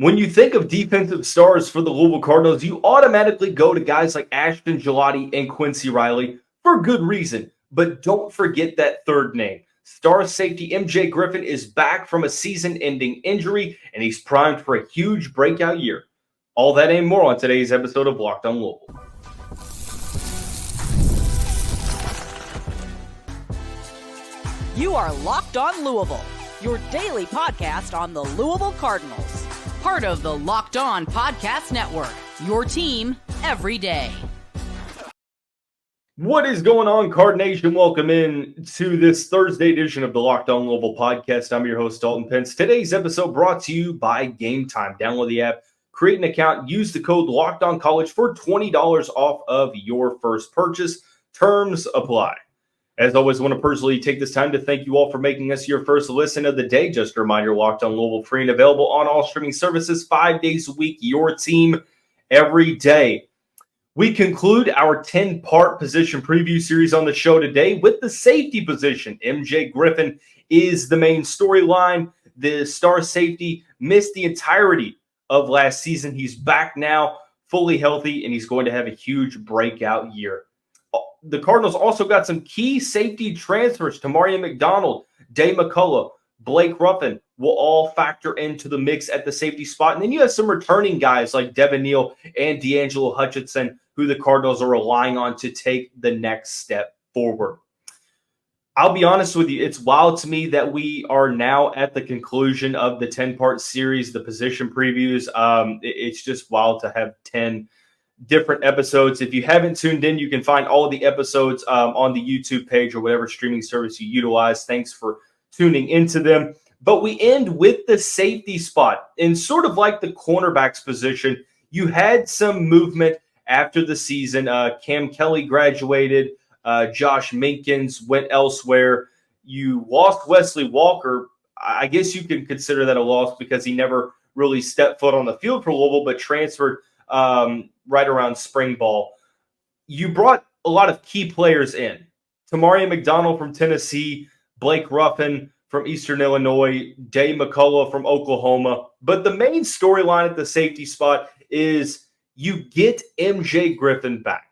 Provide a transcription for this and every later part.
When you think of defensive stars for the Louisville Cardinals, you automatically go to guys like Ashton Gelati and Quincy Riley for good reason. But don't forget that third name. Star safety MJ Griffin is back from a season-ending injury, and he's primed for a huge breakout year. All that and more on today's episode of Locked on Louisville. You are Locked on Louisville, your daily podcast on the Louisville Cardinals. Part of the Locked On Podcast Network, your team every day. What is going on, Card Nation? Welcome in to this Thursday edition of the Locked on Louisville podcast. I'm your host, Dalton Pence. Today's episode brought to you by Gametime. Download the app, create an account, use the code LOCKEDONCollege for $20 off of your first purchase. Terms apply. As always, I want to personally take this time to thank you all for making us your first listen of the day. Just a reminder, Locked on Louisville, free and available on all streaming services 5 days a week, your team every day. We conclude our 10-part position preview series on the show today with the safety position. MJ Griffin is the main storyline. The star safety missed the entirety of last season. He's back now, fully healthy, and he's going to have a huge breakout year. The Cardinals also got some key safety transfers. Tamarion Mcdonald, Daeh McCullough, Blake Ruffin will all factor into the mix at the safety spot. And then you have some returning guys like Devin, Neal, and Hutchinson, who the Cardinals are relying on to take the next step forward. I'll be honest with you, it's wild to me that we are now at the conclusion of the 10-part series, the position previews. It's just wild to have 10 different episodes. If you haven't tuned in, you can find all of the episodes on the YouTube page or whatever streaming service you utilize. Thanks for tuning into them. But we end with the safety spot. And sort of like the cornerbacks position, you had some movement after the season. Cam Kelly graduated. Josh Minkins went elsewhere. You lost Wesley Walker. I guess you can consider that a loss because he never really stepped foot on the field for Louisville, but transferred right around spring ball. You brought a lot of key players in. Tamarion Mcdonald from Tennessee, Blake Ruffin from Eastern Illinois, Daeh McCullough from Oklahoma. But the main storyline at the safety spot is you get MJ Griffin back.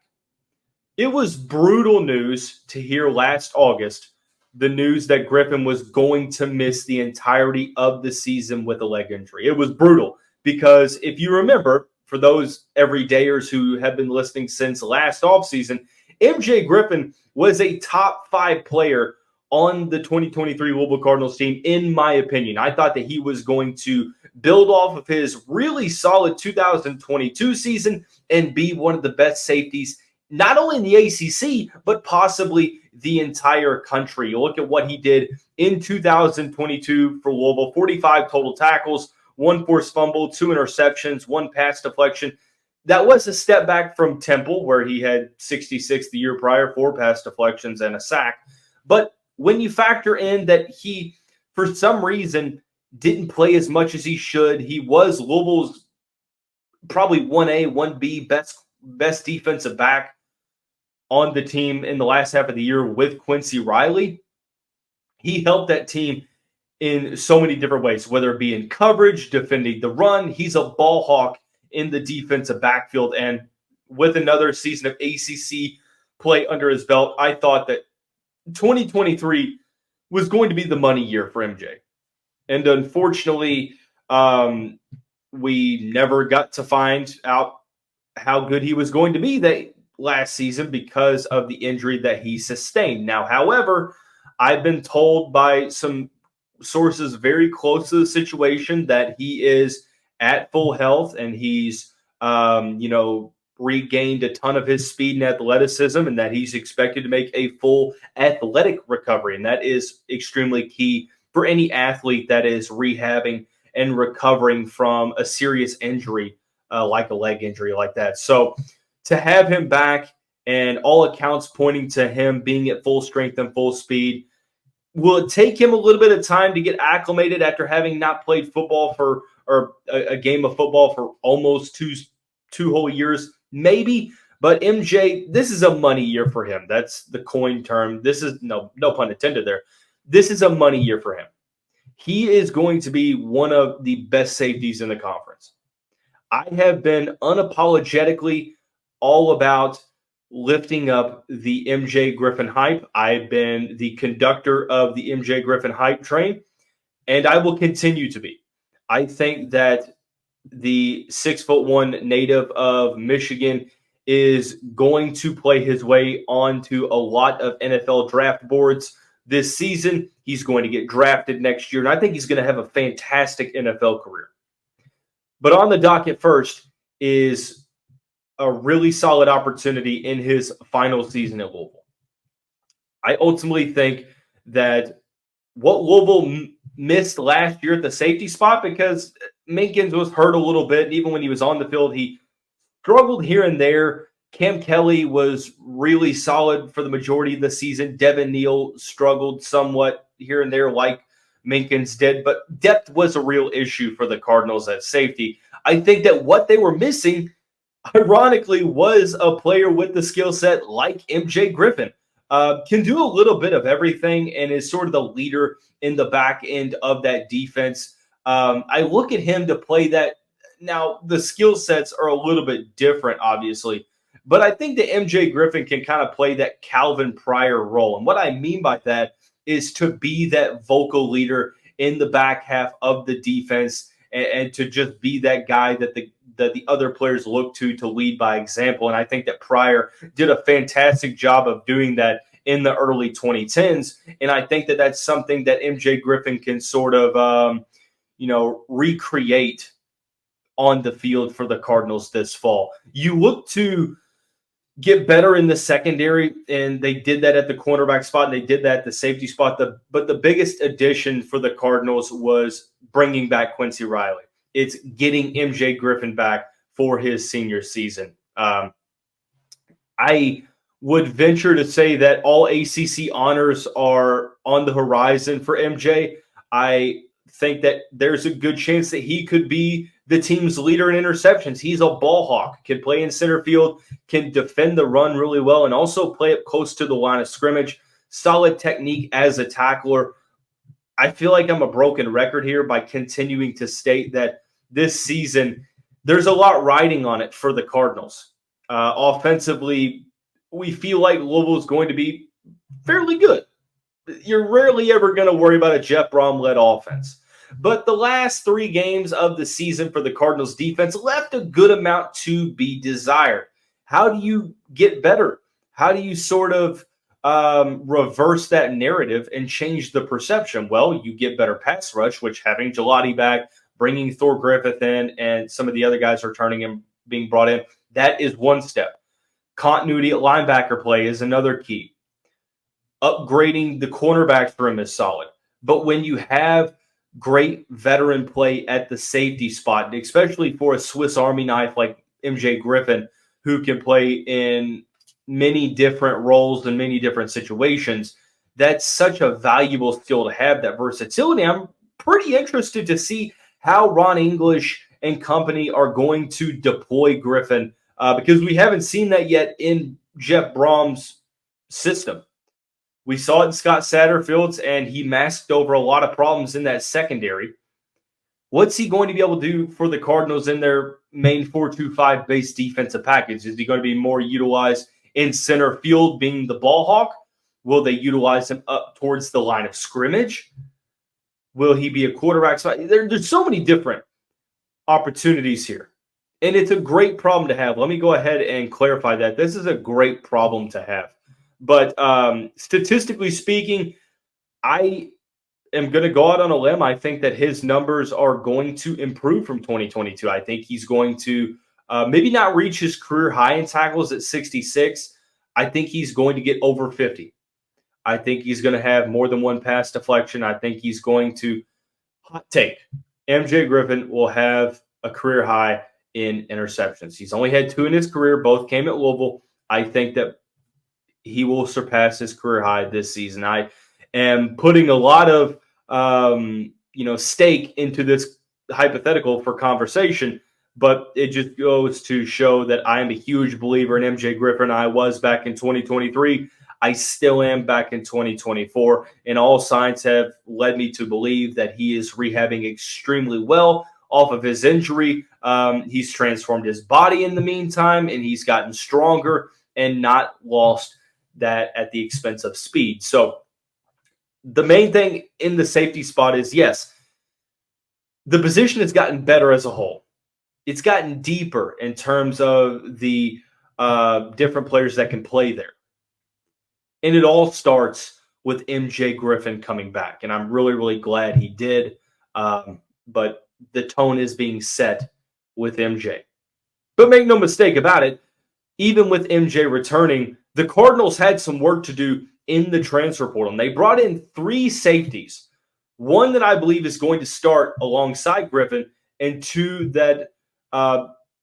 It was brutal news to hear last August, the news that Griffin was going to miss the entirety of the season with a leg injury. It was brutal because if you remember, for those everydayers who have been listening since last offseason, MJ Griffin was a top 5 player on the 2023 Louisville Cardinals team, in my opinion. I thought that he was going to build off of his really solid 2022 season and be one of the best safeties, not only in the ACC, but possibly the entire country. You look at what he did in 2022 for Louisville, 45 total tackles, 1 forced fumble, 2 interceptions, 1 pass deflection. That was a step back from Temple, where he had 66 the year prior, 4 pass deflections and a sack. But when you factor in that he, for some reason, didn't play as much as he should, he was Louisville's probably 1A, 1B best defensive back on the team in the last half of the year with Quincy Riley. He helped that team in so many different ways, whether it be in coverage, defending the run. He's a ball hawk in the defensive backfield. And with another season of ACC play under his belt, I thought that 2023 was going to be the money year for MJ. And unfortunately, we never got to find out how good he was going to be that last season because of the injury that he sustained. Now, however, I've been told by some sources very close to the situation that he is at full health and he's, regained a ton of his speed and athleticism, and that he's expected to make a full athletic recovery. And that is extremely key for any athlete that is rehabbing and recovering from a serious injury, like a leg injury like that. So to have him back and all accounts pointing to him being at full strength and full speed, will it take him a little bit of time to get acclimated after having not played football or a game of football for almost two whole years? Maybe. But MJ, this is a money year for him. That's the coin term. This is no pun intended there. This is a money year for him. he is going to be one of the best safeties in the conference. I have been unapologetically all about lifting up the MJ Griffin hype. I've been the conductor of the MJ Griffin hype train, and I will continue to be. I think that the 6'1" native of Michigan is going to play his way onto a lot of NFL draft boards this season. He's going to get drafted next year, and I think he's going to have a fantastic NFL career. But on the docket first is a really solid opportunity in his final season at Louisville. I ultimately think that what Louisville missed last year at the safety spot, because Minkins was hurt a little bit, and even when he was on the field, he struggled here and there. Cam Kelly was really solid for the majority of the season. Devin Neal struggled somewhat here and there like Minkins did, but depth was a real issue for the Cardinals at safety. I think that what they were missing, ironically, was a player with the skill set like MJ Griffin. Can do a little bit of everything and is sort of the leader in the back end of that defense. I look at him to play that. Now, the skill sets are a little bit different, obviously, but I think that MJ Griffin can kind of play that Calvin Pryor role. And what I mean by that is to be that vocal leader in the back half of the defense and to just be that guy that the other players look to lead by example. And I think that Pryor did a fantastic job of doing that in the early 2010s. And I think that that's something that MJ Griffin can sort of, recreate on the field for the Cardinals this fall. You look to get better in the secondary, and they did that at the cornerback spot, and they did that at the safety spot. But the biggest addition for the Cardinals was bringing back Quincy Riley. It's getting MJ Griffin back for his senior season. I would venture to say that all ACC honors are on the horizon for MJ. I think that there's a good chance that he could be the team's leader in interceptions. He's a ball hawk, can play in center field, can defend the run really well, and also play up close to the line of scrimmage. Solid technique as a tackler. I feel like I'm a broken record here by continuing to state that this season there's a lot riding on it for the Cardinals. Offensively, we feel like Louisville is going to be fairly good. You're rarely ever going to worry about a Jeff Brohm-led offense. But the last 3 games of the season for the Cardinals defense left a good amount to be desired. How do you get better? How do you sort of reverse that narrative and change the perception? Well, you get better pass rush, which having Gelati back, bringing Thor Griffith in, and some of the other guys returning and being brought in, that is one step. Continuity at linebacker play is another key. Upgrading the cornerbacks room is solid. But when you have great veteran play at the safety spot, especially for a Swiss Army knife like MJ Griffin, who can play in many different roles and many different situations, that's such a valuable skill to have, that versatility. I'm pretty interested to see how Ron English and company are going to deploy Griffin because we haven't seen that yet in Jeff Brohm's system. We saw it in Scott Satterfield's, and he masked over a lot of problems in that secondary. What's he going to be able to do for the Cardinals in their main 4-2-5 base defensive package? Is he going to be more utilized in center field, being the ball hawk? Will they utilize him up towards the line of scrimmage? Will he be a quarterback? There's so many different opportunities here, and it's a great problem to have. Let me go ahead and clarify that. This is a great problem to have. But statistically speaking, I am going to go out on a limb. I think that his numbers are going to improve from 2022. I think he's going to maybe not reach his career high in tackles at 66. I think he's going to get over 50. I think he's going to have more than one pass deflection. I think he's going to, hot take, MJ Griffin will have a career high in interceptions. He's only had 2 in his career. Both came at Louisville. I think that he will surpass his career high this season. I am putting a lot of stake into this hypothetical for conversation, but it just goes to show that I am a huge believer in MJ Griffin. I was back in 2023. I still am back in 2024, and all signs have led me to believe that he is rehabbing extremely well off of his injury. He's transformed his body in the meantime, and he's gotten stronger and not lost that at the expense of speed. So the main thing in the safety spot is, yes, the position has gotten better as a whole. It's gotten deeper in terms of the different players that can play there. And it all starts with MJ Griffin coming back. And I'm really, really glad he did. But the tone is being set with MJ. But make no mistake about it, even with MJ returning, the Cardinals had some work to do in the transfer portal. And they brought in 3 safeties. One that I believe is going to start alongside Griffin, and 2 that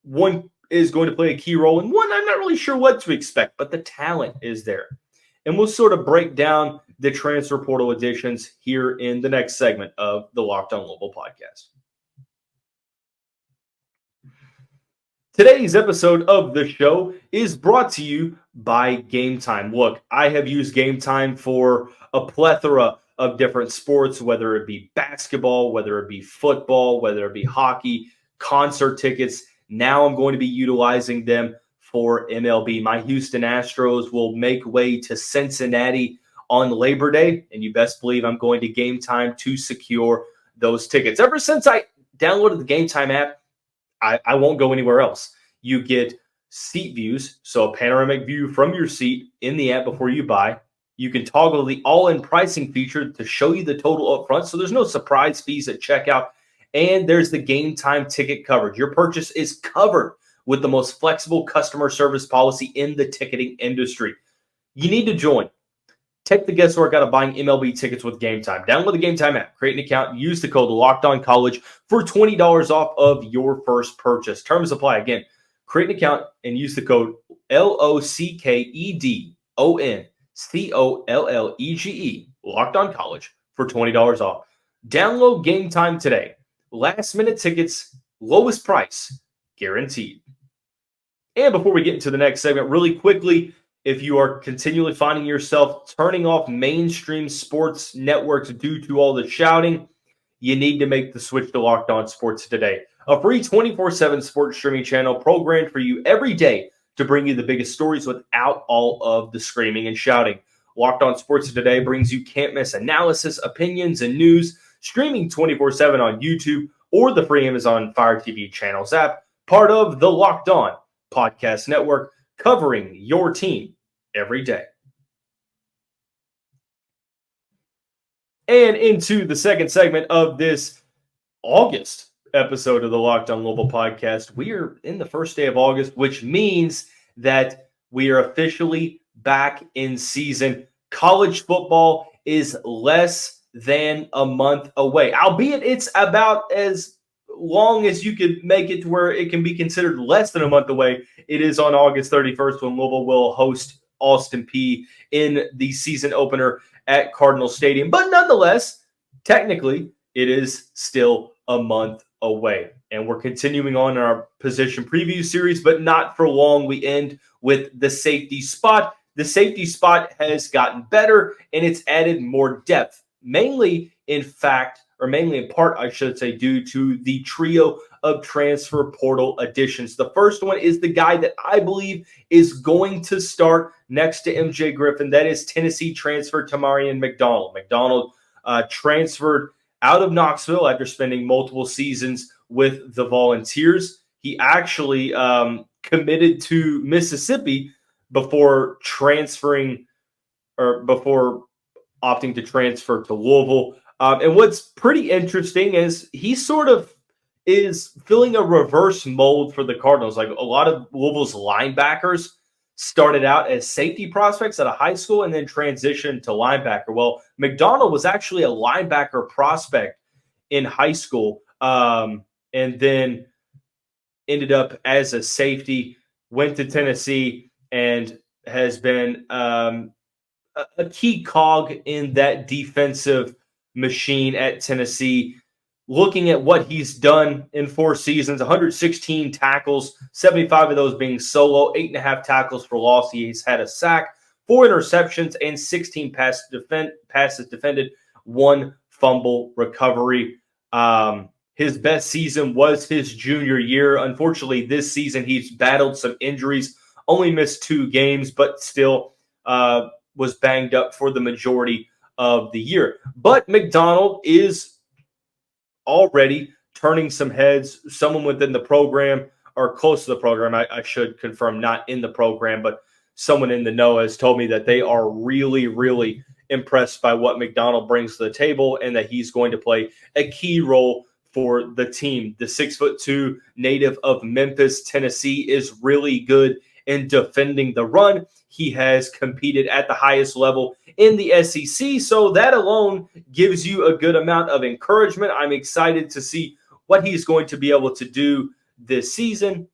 one is going to play a key role, and one I'm not really sure what to expect, but the talent is there. And we'll sort of break down the transfer portal additions here in the next segment of the Locked On Louisville podcast. Today's episode of the show is brought to you by Gametime. Look, I have used Gametime for a plethora of different sports, whether it be basketball, whether it be football, whether it be hockey, concert tickets. Now I'm going to be utilizing them for MLB. My Houston Astros will make way to Cincinnati on Labor Day, and you best believe I'm going to Gametime to secure those tickets. Ever since I downloaded the Gametime app, I won't go anywhere else. You get seat views, so a panoramic view from your seat in the app before you buy. You can toggle the all-in pricing feature to show you the total up front, so there's no surprise fees at checkout. And there's the Gametime ticket coverage. Your purchase is covered with the most flexible customer service policy in the ticketing industry. You need to join. Take the guesswork out of buying MLB tickets with Gametime. Download the Gametime app, create an account, use the code LOCKEDONCollege for $20 off of your first purchase. Terms apply. Again, create an account and use the code LOCKEDONCOLLEGE, LOCKEDONCollege, for $20 off. Download Gametime today. Last minute tickets, lowest price, guaranteed. And before we get into the next segment, really quickly, if you are continually finding yourself turning off mainstream sports networks due to all the shouting, you need to make the switch to Locked On Sports Today, a free 24/7 sports streaming channel programmed for you every day to bring you the biggest stories without all of the screaming and shouting. Locked On Sports Today brings you can't-miss analysis, opinions, and news, streaming 24/7 on YouTube or the free Amazon Fire TV channels app, part of the Locked On Podcast Network, covering your team every day. And into the second segment of this August episode of the Locked On Louisville podcast. We are in the first day of August, which means that we are officially back in season. College football is less than a month away, albeit it's about as long as you could make it to where it can be considered less than a month away. It is on August 31st when Louisville will host Austin Peay in the season opener at Cardinal Stadium. But nonetheless, technically, it is still a month away. And we're continuing on our position preview series, but not for long. We end with the safety spot. The safety spot has gotten better, and it's added more depth, mainly in part, I should say, due to the trio of transfer portal additions. The first one is the guy that I believe is going to start next to MJ Griffin. That is Tennessee transfer Tamarion Mcdonald. Mcdonald transferred out of Knoxville after spending multiple seasons with the Volunteers. He actually committed to Mississippi before opting to transfer to Louisville. And what's pretty interesting is he sort of is filling a reverse mold for the Cardinals. Like a lot of Louisville's linebackers started out as safety prospects at a high school and then transitioned to linebacker. Well, Mcdonald was actually a linebacker prospect in high school and then ended up as a safety, went to Tennessee, and has been a key cog in that defensive machine at Tennessee. Looking at what he's done in 4 seasons, 116 tackles, 75 of those being solo, 8.5 tackles for loss. He's had a sack, 4 interceptions, and 16 passes defended, 1 fumble recovery. His best season was his junior year. Unfortunately, this season he's battled some injuries, only missed 2 games, but still was banged up for the majority of the year. But Mcdonald is already turning some heads. Someone within the program, or close to the program, I should confirm, not in the program, but someone in the know has told me that they are really, really impressed by what Mcdonald brings to the table and that he's going to play a key role for the team. The 6'2" native of Memphis, Tennessee, is really good in defending the run. He has competed at the highest level in the SEC, so that alone gives you a good amount of encouragement. I'm excited to see what he's going to be able to do this season.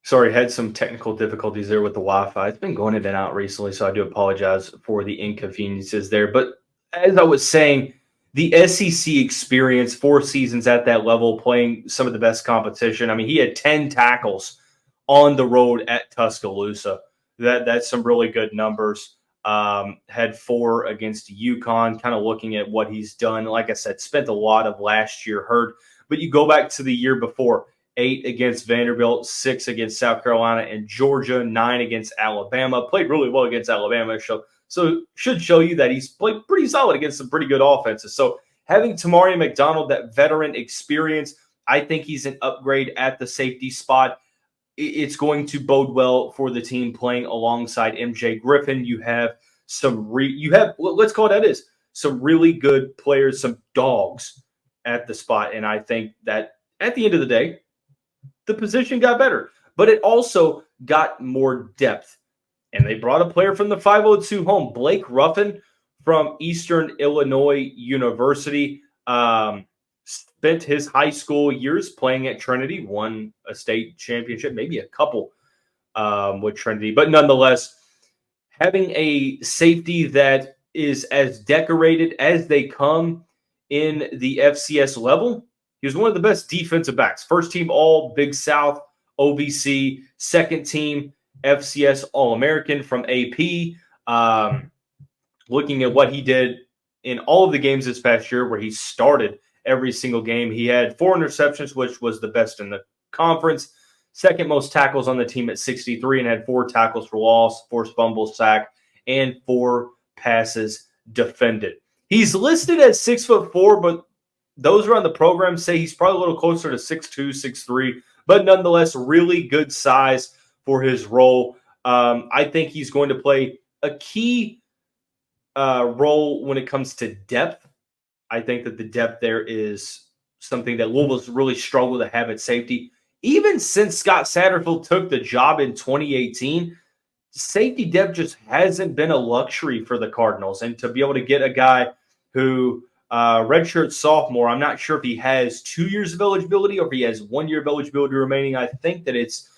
Sorry, had some technical difficulties there with the Wi-Fi. It's been going in and out recently, so I do apologize for the inconveniences there. But as I was saying, the SEC experience, 4 seasons at that level, playing some of the best competition. I mean, he had 10 tackles on the road at Tuscaloosa. That's some really good numbers. Had 4 against UConn, kind of looking at what he's done. Like I said, spent a lot of last year hurt. But you go back to the year before, 8 against Vanderbilt, 6 against South Carolina and Georgia, 9 against Alabama. Played really well against Alabama. So should show you that he's played pretty solid against some pretty good offenses. So having Tamarion Mcdonald, that veteran experience, I think he's an upgrade at the safety spot. It's going to bode well for the team playing alongside MJ Griffin. You have let's call it that is, some really good players, some dogs at the spot. And I think that at the end of the day, the position got better, but it also got more depth. And they brought a player from the 502 home, Blake Ruffin from Eastern Illinois University. Spent his high school years playing at Trinity, won a state championship, maybe a couple with Trinity. But nonetheless, having a safety that is as decorated as they come in the FCS level, he was one of the best defensive backs. First team All Big South, OVC, second team FCS All-American from AP. Looking at what he did in all of the games this past year where he started every single game, he had 4 interceptions, which was the best in the conference. Second most tackles on the team at 63 and had 4 tackles for loss, 4 fumbles, sack, and 4 passes defended. He's listed at 6'4", but those around the program say he's probably a little closer to 6'2", 6'3", but nonetheless, really good size for his role. I think he's going to play a key role when it comes to depth. I think that the depth there is something that Louisville's really struggled to have at safety. Even since Scott Satterfield took the job in 2018, safety depth just hasn't been a luxury for the Cardinals. And to be able to get a guy who redshirt sophomore, I'm not sure if he has 2 years of eligibility or if he has 1 year of eligibility remaining. I think that it's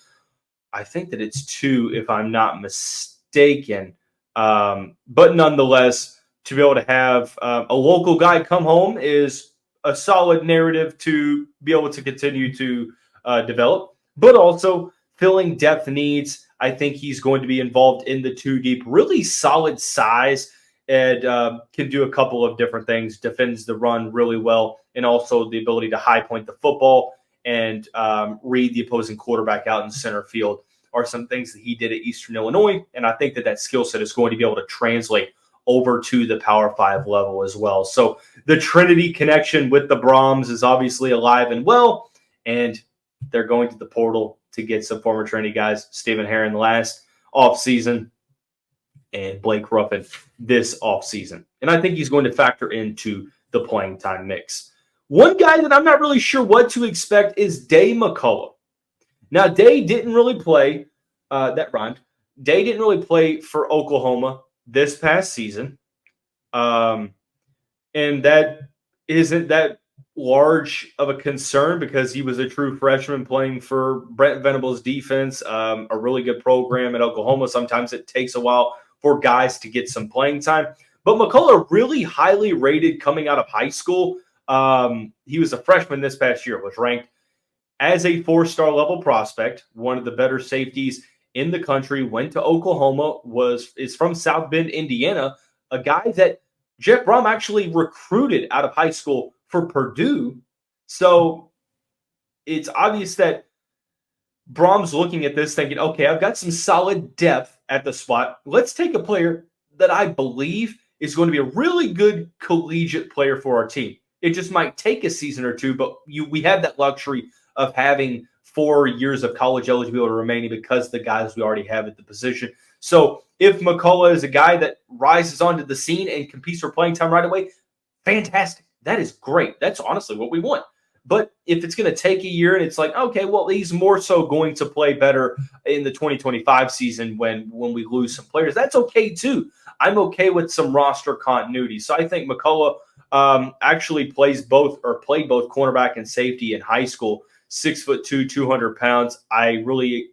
2, if I'm not mistaken. But nonetheless, to be able to have a local guy come home is a solid narrative to be able to continue to develop, but also filling depth needs. I think he's going to be involved in the 2 deep, really solid size, and can do a couple of different things, defends the run really well, and also the ability to high point the football and read the opposing quarterback out in center field are some things that he did at Eastern Illinois. And I think that skill set is going to be able to translate over to the Power 5 level as well. So the Trinity connection with the Brohms is obviously alive and well, and they're going to the portal to get some former Trinity guys, Stephen Herron last offseason and Blake Ruffin this offseason. And I think he's going to factor into the playing time mix. One guy that I'm not really sure what to expect is Daeh McCullough. Now, Daeh didn't really play, that rhymed. Daeh didn't really play for Oklahoma this past season. And that isn't that large of a concern because he was a true freshman playing for Brent Venables' defense, a really good program at Oklahoma. Sometimes it takes a while for guys to get some playing time. But McCullough really highly rated coming out of high school. He was a freshman this past year, was ranked as a 4-star level prospect, one of the better safeties in the country, went to Oklahoma, is from South Bend, Indiana, a guy that Jeff Brohm actually recruited out of high school for Purdue. So it's obvious that Brohm's looking at this thinking, okay, I've got some solid depth at the spot. Let's take a player that I believe is going to be a really good collegiate player for our team. It just might take a season or two, but we have that luxury of having 4 years of college eligibility remaining because of the guys we already have at the position. So if McCullough is a guy that rises onto the scene and competes for playing time right away, fantastic. That is great. That's honestly what we want. But if it's going to take a year and it's like, okay, well, he's more so going to play better in the 2025 season when we lose some players, that's okay too. I'm okay with some roster continuity. So I think McCullough actually played both cornerback and safety in high school, 6'2", 200 pounds. I really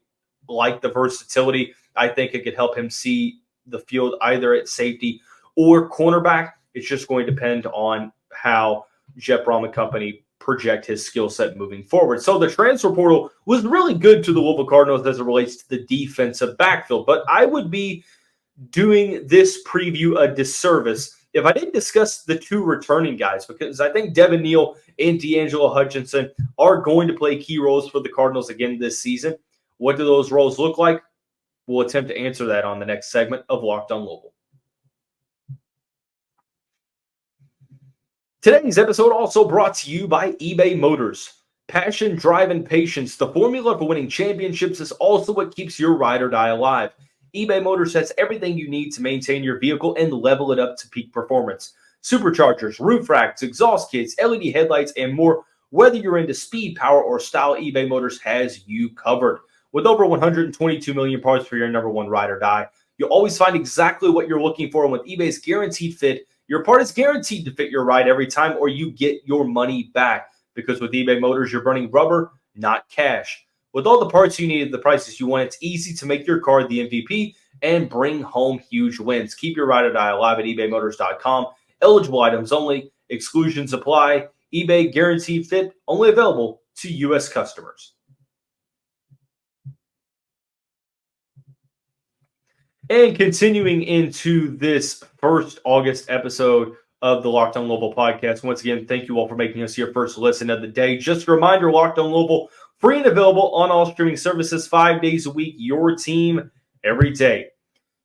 like the versatility. I think it could help him see the field either at safety or cornerback. It's just going to depend on how Jeff Brohm and company project his skill set moving forward. So the transfer portal was really good to the Louisville Cardinals as it relates to the defensive backfield. But I would be doing this preview a disservice if I didn't discuss the 2 returning guys, because I think Devin, Neal, and D'Angelo Hutchinson are going to play key roles for the Cardinals again this season. What do those roles look like? We'll attempt to answer that on the next segment of Locked on Louisville. Today's episode also brought to you by eBay Motors. Passion, drive, and patience, the formula for winning championships, is also what keeps your ride or die alive. eBay Motors has everything you need to maintain your vehicle and level it up to peak performance. Superchargers, roof racks, exhaust kits, LED headlights, and more. Whether you're into speed, power, or style, eBay Motors has you covered. With over 122 million parts for your number one ride or die, you'll always find exactly what you're looking for. And with eBay's Guaranteed Fit, your part is guaranteed to fit your ride every time, or you get your money back. Because with eBay Motors, you're burning rubber, not cash. With all the parts you need at the prices you want, it's easy to make your car the MVP and bring home huge wins. Keep your ride or die alive at ebaymotors.com. Eligible items only. Exclusions apply. eBay Guaranteed Fit, only available to U.S. customers. And continuing into this first August episode of the Locked on Louisville podcast, once again, thank you all for making us your first listen of the day. Just a reminder, Locked on Louisville, free and available on all streaming services 5 days a week, your team every day.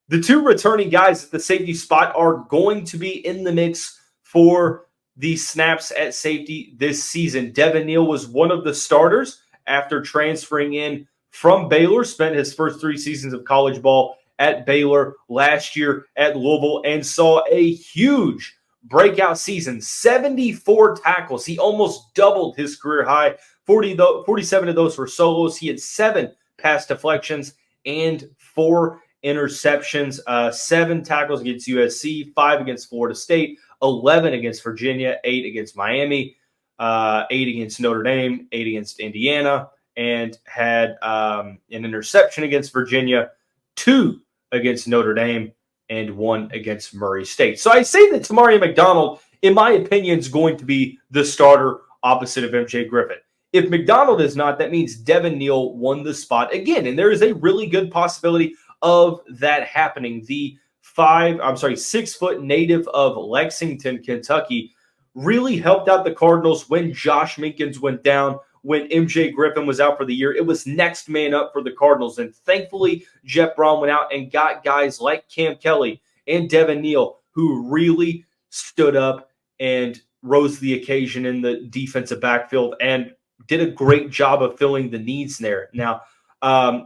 The 2 returning guys at the safety spot are going to be in the mix for the snaps at safety this season. Devin, Neal was one of the starters after transferring in from Baylor, spent his first 3 seasons of college ball at Baylor, last year at Louisville, and saw a huge breakout season, 74 tackles. He almost doubled his career high. 47 of those were solos. He had 7 pass deflections and 4 interceptions, 7 tackles against USC, 5 against Florida State, 11 against Virginia, 8 against Miami, 8 against Notre Dame, 8 against Indiana, and had an interception against Virginia, 2 against Notre Dame, and 1 against Murray State. So I say that Tamarion Mcdonald, in my opinion, is going to be the starter opposite of MJ Griffin. If Mcdonald is not, that means Devin, Neal won the spot again. And there is a really good possibility of that happening. The 6-foot native of Lexington, Kentucky, really helped out the Cardinals when Josh Minkins went down. When MJ Griffin was out for the year, it was next man up for the Cardinals. And thankfully, Jeff Brohm went out and got guys like Cam Kelly and Devin, Neal, who really stood up and rose to the occasion in the defensive backfield and did a great job of filling the needs there. Now,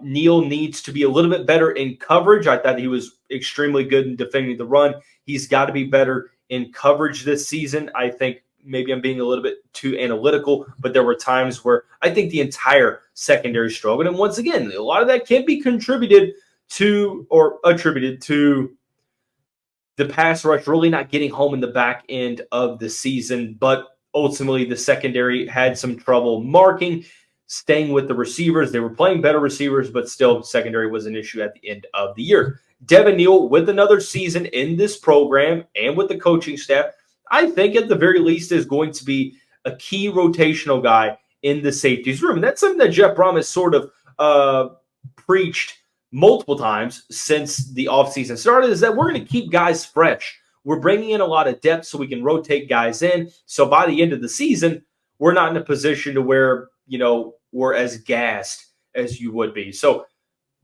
Neal needs to be a little bit better in coverage. I thought he was extremely good in defending the run. He's got to be better in coverage this season. I think maybe I'm being a little bit too analytical, but there were times where I think the entire secondary struggled. And once again, a lot of that can be attributed to the pass rush really not getting home in the back end of the season. But ultimately, the secondary had some trouble marking, staying with the receivers. They were playing better receivers, but still secondary was an issue at the end of the year. Devin, Neal, with another season in this program and with the coaching staff, I think at the very least is going to be a key rotational guy in the safeties room. And that's something that Jeff Brohm has sort of preached multiple times since the offseason started is that we're going to keep guys fresh. We're bringing in a lot of depth so we can rotate guys in. So by the end of the season, we're not in a position to where, we're as gassed as you would be. So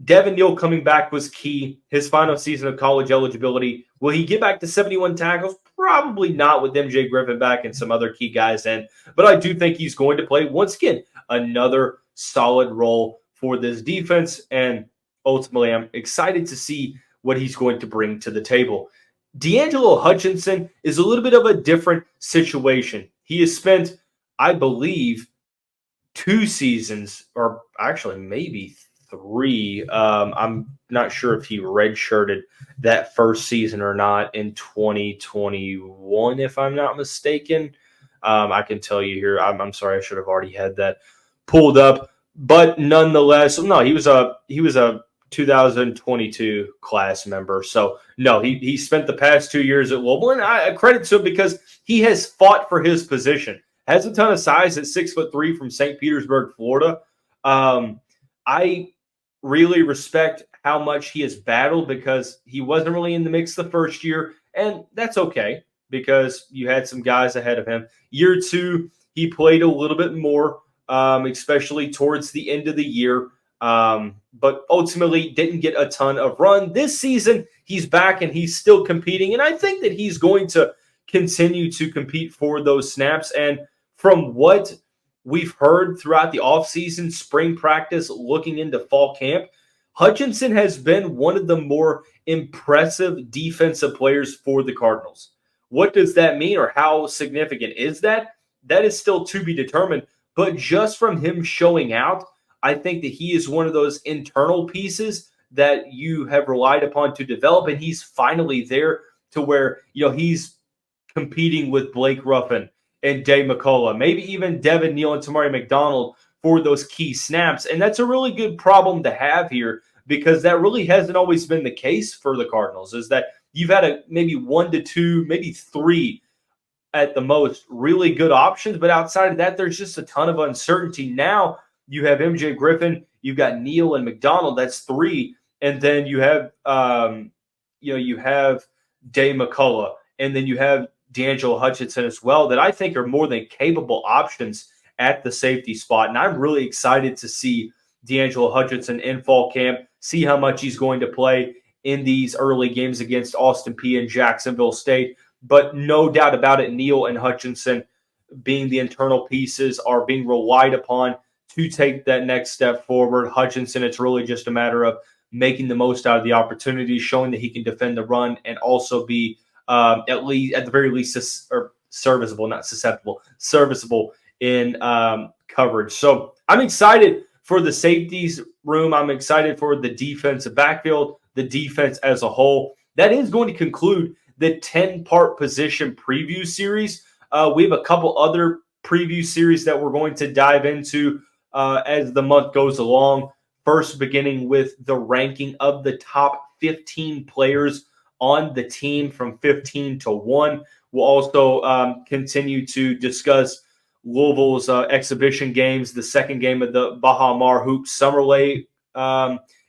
Devin Neal coming back was key. His final season of college eligibility. Will he get back to 71 tackles? Probably not with MJ Griffin back and some other key guys in. But I do think he's going to play, once again, another solid role for this defense. And ultimately, I'm excited to see what he's going to bring to the table. D'Angelo Hutchinson is a little bit of a different situation. He has spent, I believe, 2 seasons, or actually maybe 3. I'm not sure if he redshirted that first season or not in 2021, if I'm not mistaken. I can tell you here. I'm sorry, I should have already had that pulled up, but nonetheless, no, he was a 2022 class member. So no, he spent the past 2 years at Louisville, and I credit to him because he has fought for his position. Has a ton of size at 6'3" from St. Petersburg, Florida. I really respect how much he has battled because he wasn't really in the mix the first year, and that's okay because you had some guys ahead of him. Year 2, he played a little bit more, especially towards the end of the year, but ultimately didn't get a ton of run. This season, he's back and he's still competing, and I think that he's going to continue to compete for those snaps. And from what we've heard throughout the offseason, spring practice, looking into fall camp, Hutchinson has been one of the more impressive defensive players for the Cardinals. What does that mean, or how significant is that? That is still to be determined. But just from him showing out, I think that he is one of those internal pieces that you have relied upon to develop, and he's finally there to where, he's competing with Blake Ruffin and Daeh McCullough, maybe even Devin, Neal, and Tamarion Mcdonald for those key snaps. And that's a really good problem to have here because that really hasn't always been the case for the Cardinals, is that you've had maybe 1 to 2, maybe 3 at the most really good options. But outside of that, there's just a ton of uncertainty. Now you have MJ Griffin, you've got Neal and McDonald. That's 3. And then you have, you have Daeh McCullough, and then you have D'Angelo Hutchinson as well, that I think are more than capable options at the safety spot. And I'm really excited to see D'Angelo Hutchinson in fall camp, see how much he's going to play in these early games against Austin Peay and Jacksonville State. But no doubt about it, Neal and Hutchinson, being the internal pieces, are being relied upon to take that next step forward. Hutchinson, it's really just a matter of making the most out of the opportunity, showing that he can defend the run and also be at the very least serviceable, not susceptible, serviceable in coverage. So I'm excited for the safeties room. I'm excited for the defensive backfield, the defense as a whole. That is going to conclude the 10-part position preview series. We have a couple other preview series that we're going to dive into as the month goes along. First, beginning with the ranking of the top 15 players on the team from 15 to 1. We'll also continue to discuss Louisville's exhibition games. The second game of the Baha Mar Hoop Summer League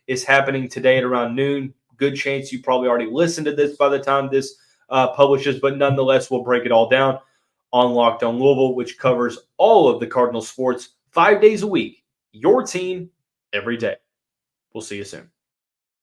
is happening today at around noon. Good chance you probably already listened to this by the time this publishes, but nonetheless, we'll break it all down on Locked On Louisville, which covers all of the Cardinal sports 5 days a week. Your team every day. We'll see you soon.